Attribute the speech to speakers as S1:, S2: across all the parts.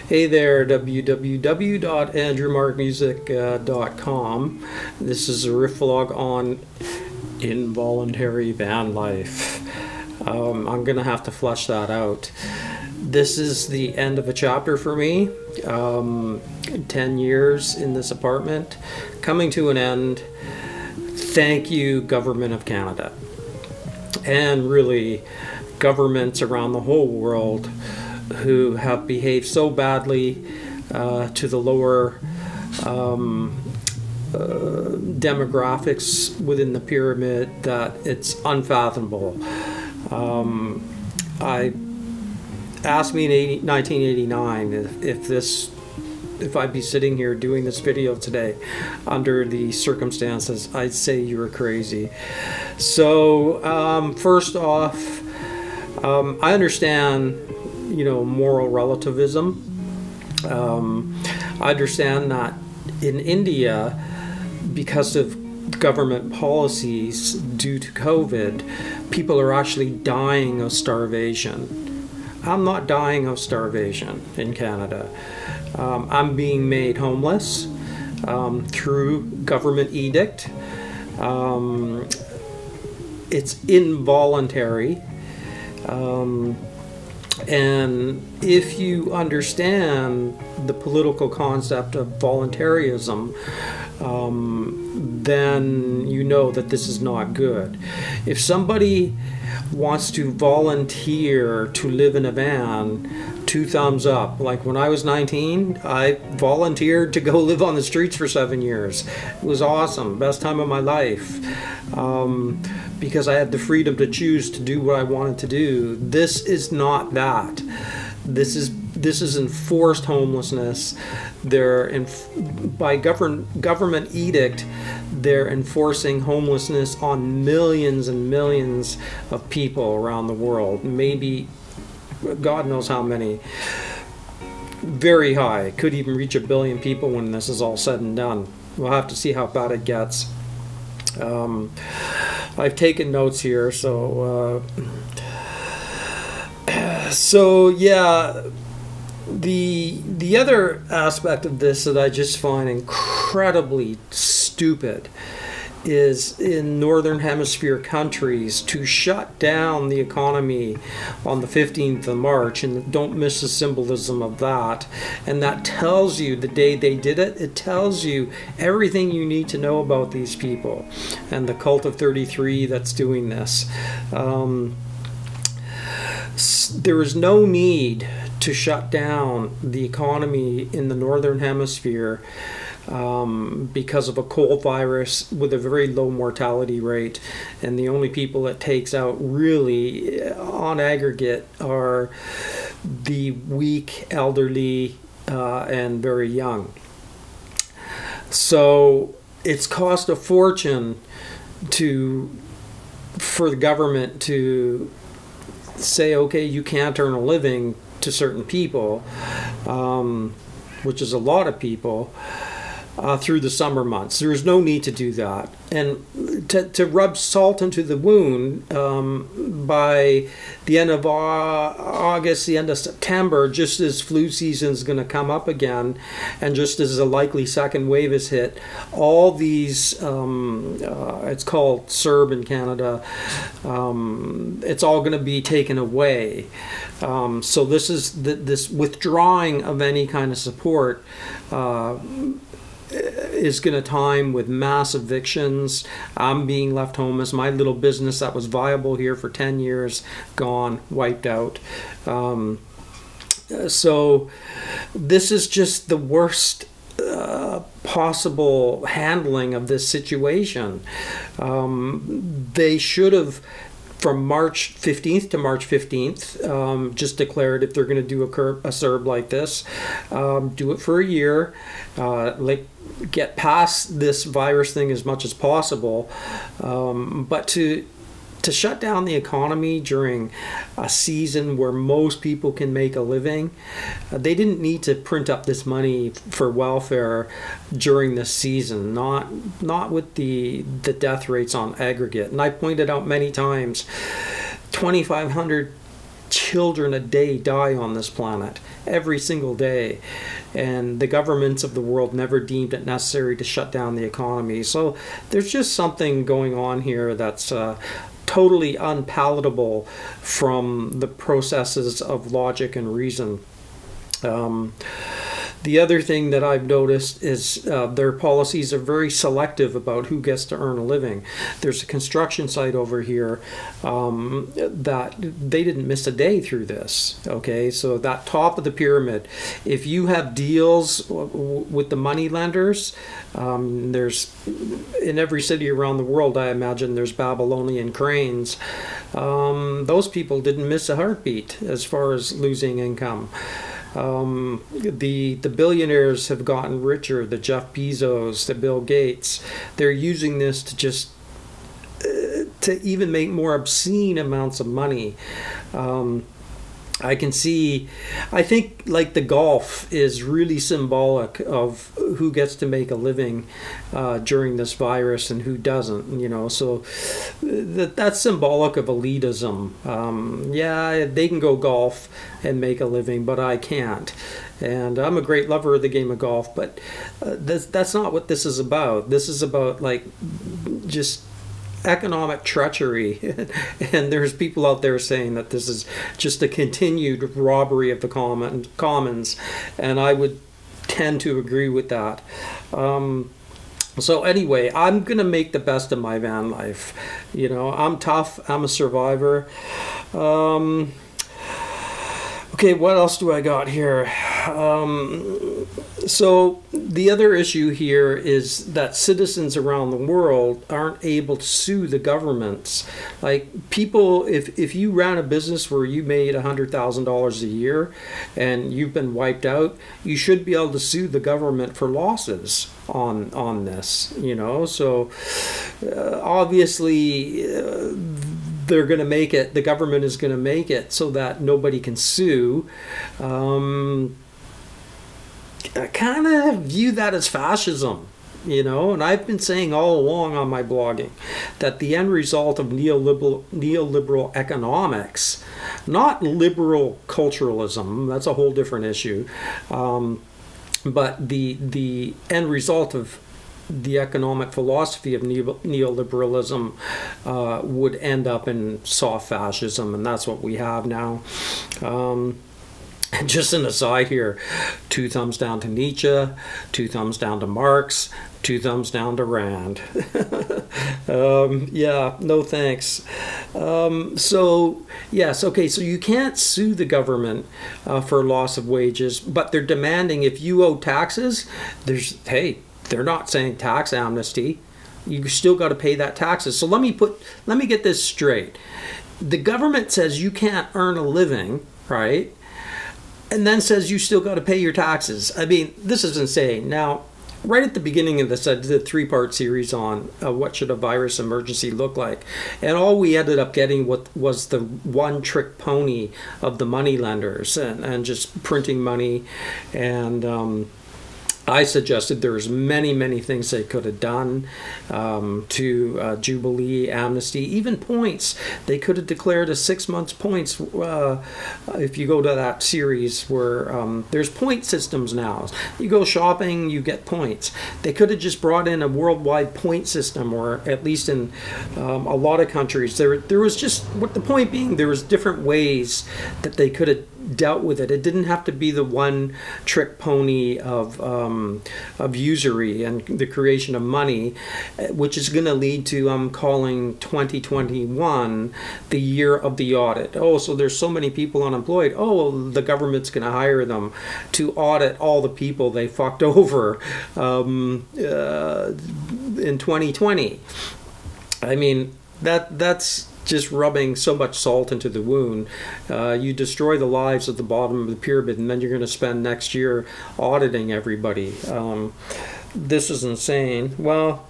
S1: Hey there, www.andrewmarkmusic.com. This is a Riffvlog on involuntary van life. I'm gonna have to flesh that out. This is the end of a chapter for me. 10 years in this apartment, coming to an end. Thank you, Government of Canada, and really governments around the whole world who have behaved so badly to the lower demographics within the pyramid that it's unfathomable. I asked me in 1989 if I'd be sitting here doing this video today under the circumstances. I'd say you were crazy. So first off, I understand, moral relativism. I understand that in India, because of government policies due to COVID, people are actually dying of starvation. I'm not dying of starvation in Canada. I'm being made homeless through government edict. It's involuntary. And if you understand the political concept of voluntarism, then you know that this is not good. If somebody wants to volunteer to live in a van, 2 thumbs up. Like when I was 19, I volunteered to go live on the streets for 7 years. It was awesome, best time of my life, because I had the freedom to choose to do what I wanted to do. This is not that. This is enforced homelessness. By government edict, they're enforcing homelessness on millions and millions of people around the world. Maybe God knows how many. Very high. Could even reach 1 billion people when this is all said and done. We'll have to see how bad it gets. I've taken notes here, so yeah. The other aspect of this that I just find incredibly stupid is in Northern Hemisphere countries to shut down the economy on the 15th of March, and don't miss the symbolism of that. And that tells you the day they did it, it tells you everything you need to know about these people and the cult of 33 that's doing this. There is no need to shut down the economy in the Northern Hemisphere because of a cold virus with a very low mortality rate, and the only people it takes out really on aggregate are the weak, elderly, and very young. So it's cost a fortune for the government to say, okay, you can't earn a living to certain people, which is a lot of people, through the summer months. There is no need to do that. And to rub salt into the wound, by the end of August, the end of September, just as flu season is going to come up again, and just as a likely second wave is hit, all these, it's called CERB in Canada, it's all going to be taken away. So this is this withdrawing of any kind of support is going to time with mass evictions. I'm being left homeless. My little business that was viable here for 10 years, gone, wiped out. So this is just the worst possible handling of this situation. They should have, from March 15th to March 15th, just declared if they're going to do a CERB like this, do it for a year, get past this virus thing as much as possible, but to shut down the economy during a season where most people can make a living, they didn't need to print up this money for welfare during this season, not with the death rates on aggregate. And I pointed out many times, 2,500 children a day die on this planet, every single day. And the governments of the world never deemed it necessary to shut down the economy. So there's just something going on here that's totally unpalatable from the processes of logic and reason. The other thing that I've noticed is their policies are very selective about who gets to earn a living. There's a construction site over here that they didn't miss a day through this. Okay, so that top of the pyramid, if you have deals with the money lenders, there's in every city around the world, I imagine there's Babylonian cranes. Those people didn't miss a heartbeat as far as losing income. The billionaires have gotten richer, the Jeff Bezos, the Bill Gates. They're using this to just to even make more obscene amounts of money. I can see, I think like the golf is really symbolic of who gets to make a living during this virus and who doesn't, you know, so that's symbolic of elitism. Yeah, they can go golf and make a living, but I can't. And I'm a great lover of the game of golf, but that's not what this is about. This is about like just economic treachery, and there's people out there saying that this is just a continued robbery of the commons, and I would tend to agree with that. So anyway, I'm gonna make the best of my van life. You know, I'm tough, I'm a survivor. Okay, what else do I got here? So the other issue here is that citizens around the world aren't able to sue the governments. Like people, if you ran a business where you made $100,000 a year and you've been wiped out, you should be able to sue the government for losses on this, you know. So obviously they're going to make it, the government is going to make it so that nobody can sue. I kind of view that as fascism, you know, and I've been saying all along on my blogging that the end result of neoliberal economics, not liberal culturalism, that's a whole different issue, but the end result of the economic philosophy of neoliberalism would end up in soft fascism, and that's what we have now. Just an aside here, 2 thumbs down to Nietzsche, 2 thumbs down to Marx, 2 thumbs down to Rand. Yeah, no thanks. So, yes, okay, so you can't sue the government for loss of wages, but they're demanding if you owe taxes, hey, they're not saying tax amnesty. You still got to pay that taxes. So let me get this straight. The government says you can't earn a living, right? And then says you still got to pay your taxes. I mean, this is insane. Now, right at the beginning of this, I did a 3-part series on what should a virus emergency look like. And all we ended up getting was the one-trick pony of the money lenders and just printing money. And I suggested there's many things they could have done to Jubilee, amnesty, even points. They could have declared a 6 months points. If you go to that series where there's point systems now. You go shopping, you get points. They could have just brought in a worldwide point system, or at least in a lot of countries. There was just, what the point being, there was different ways that they could have dealt with it. It didn't have to be the one trick pony of usury and the creation of money, which is going to lead to calling 2021 the year of the audit. Oh, so there's so many people unemployed. Oh, the government's going to hire them to audit all the people they fucked over in 2020. I mean, that's just rubbing so much salt into the wound. You destroy the lives at the bottom of the pyramid, and then you're going to spend next year auditing everybody. This is insane. Well,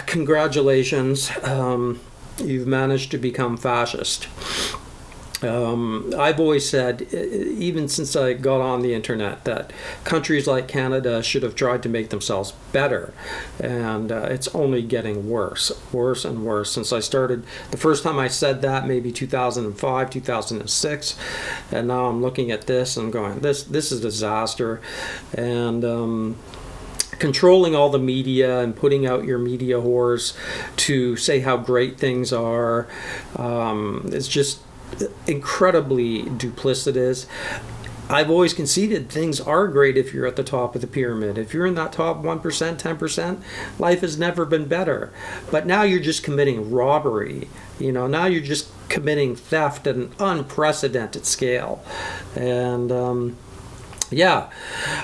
S1: congratulations. You've managed to become fascist. I've always said, even since I got on the internet, that countries like Canada should have tried to make themselves better, and it's only getting worse and worse since I started. The first time I said that, maybe 2005, 2006, and now I'm looking at this and going, this is a disaster. And controlling all the media and putting out your media whores to say how great things are, it's just incredibly duplicitous. I've always conceded things are great if you're at the top of the pyramid. If you're in that top 1%, 10%, life has never been better. But now you're just committing robbery. You know, now you're just committing theft at an unprecedented scale. And yeah,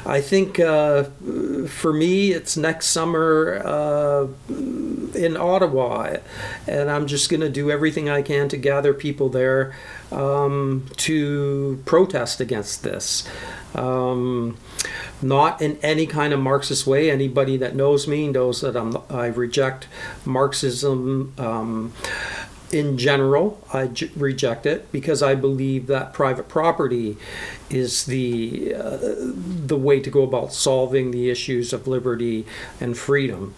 S1: I think for me, it's next summer in Ottawa, and I'm just going to do everything I can to gather people there to protest against this. Not in any kind of Marxist way. Anybody that knows me knows that I reject Marxism. In general, I reject it because I believe that private property is the way to go about solving the issues of liberty and freedom.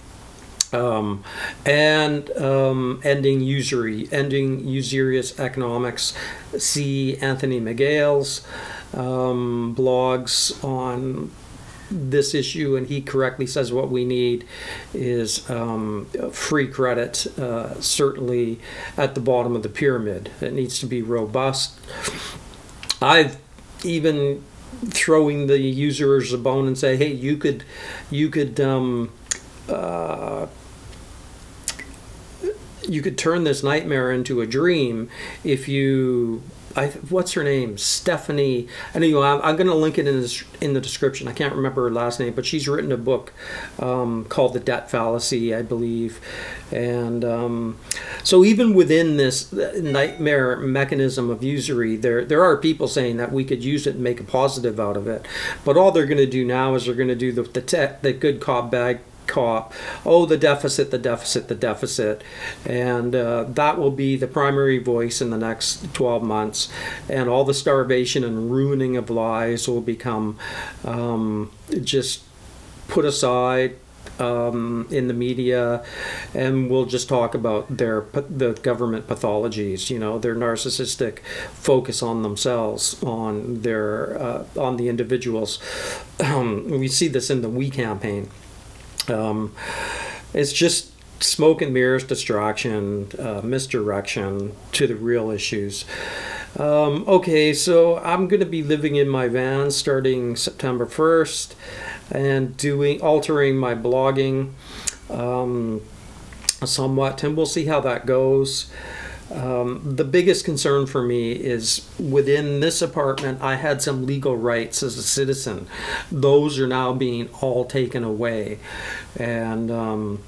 S1: And ending usury, ending usurious economics. See Anthony McGill's blogs on this issue, and he correctly says what we need is free credit, certainly at the bottom of the pyramid. It needs to be robust. I've even throwing the usurers a bone and say, hey, you could turn this nightmare into a dream if you, what's her name? Stephanie. Anyway, I'm going to link it in the description. I can't remember her last name, but she's written a book called The Debt Fallacy, I believe. And so even within this nightmare mechanism of usury, there are people saying that we could use it and make a positive out of it. But all they're going to do now is they're going to do the good cop, bad cop. Oh, the deficit, the deficit, the deficit. And that will be the primary voice in the next 12 months. And all the starvation and ruining of lives will become just put aside in the media, and we'll just talk about the government pathologies, you know, their narcissistic focus on themselves, on the individuals. We see this in the We campaign. It's just smoke and mirrors, distraction, misdirection to the real issues. Okay, so I'm going to be living in my van starting September 1st and altering my blogging somewhat, and we'll see how that goes. The biggest concern for me is within this apartment, I had some legal rights as a citizen. Those are now being all taken away. And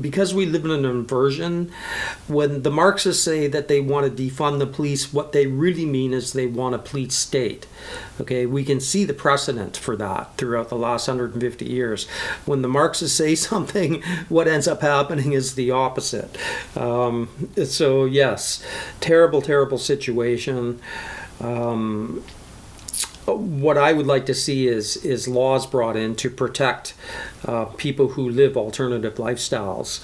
S1: because we live in an inversion, when the Marxists say that they want to defund the police, what they really mean is they want a police state. Okay, we can see the precedent for that throughout the last 150 years. When the Marxists say something, what ends up happening is the opposite. So yes, terrible, terrible situation. What I would like to see is laws brought in to protect people who live alternative lifestyles,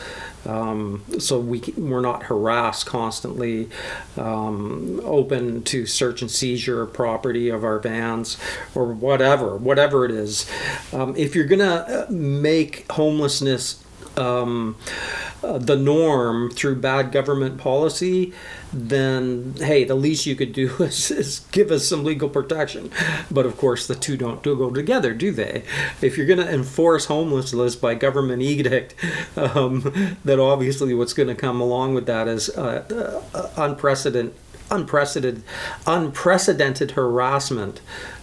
S1: so we're not harassed constantly, open to search and seizure property of our vans or whatever it is. If you're gonna make homelessness the norm through bad government policy, then hey, the least you could do is give us some legal protection. But of course the two don't go together, do they? If you're going to enforce homelessness by government edict, then obviously what's going to come along with that is unprecedented harassment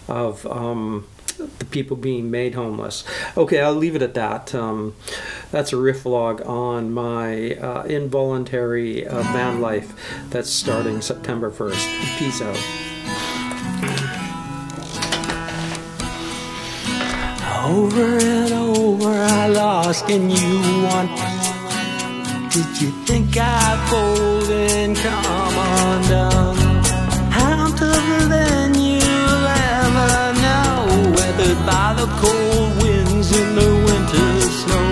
S1: of the people being made homeless. Okay, I'll leave it at that. That's a riff vlog on my involuntary van life that's starting September 1st. Peace out. Over and over I lost and you won. Did you think I'd fold and come
S2: undone. I'm tougher than you'll ever know, weathered by the cold winds in the winter snow.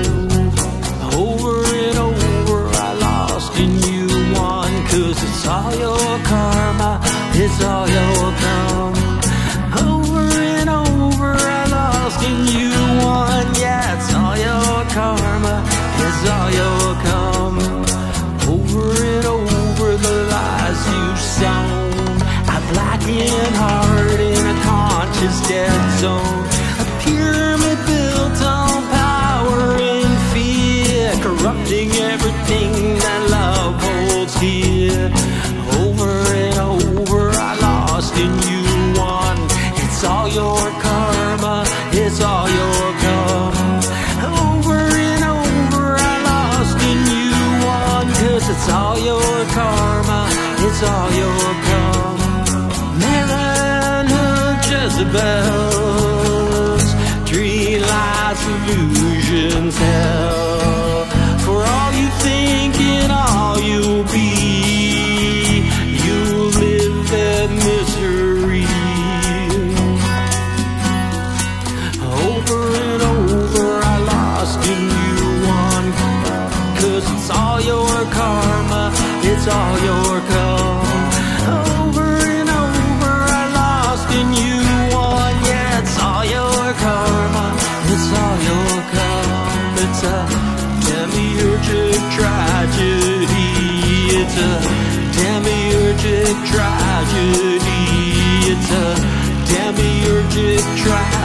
S2: Over and over I lost and you won, 'cause it's all your karma, it's all your come. Over and over I lost and you won, yeah, it's all your karma, it's all your come. Over and over the lies you've sown, a blackened heart in a conscious dead zone. A pyramid built on power and fear, corrupting everything that love holds dear. Over and over I lost and you won, it's all your karma, it's all your come. Over and over I lost and you won, 'cause it's all your karma, it's all your come. Marin of Jezebels, tree lies, illusions, hell. For all you think and all you'll be, you'll live that misery. Over and over I lost and you won, 'cause it's all your karma, it's all your come. Over and over I lost and you won, yeah, it's all your karma, it's all your come. It's a demiurgic tragedy, it's a demiurgic tragedy, it's a demiurgic tragedy.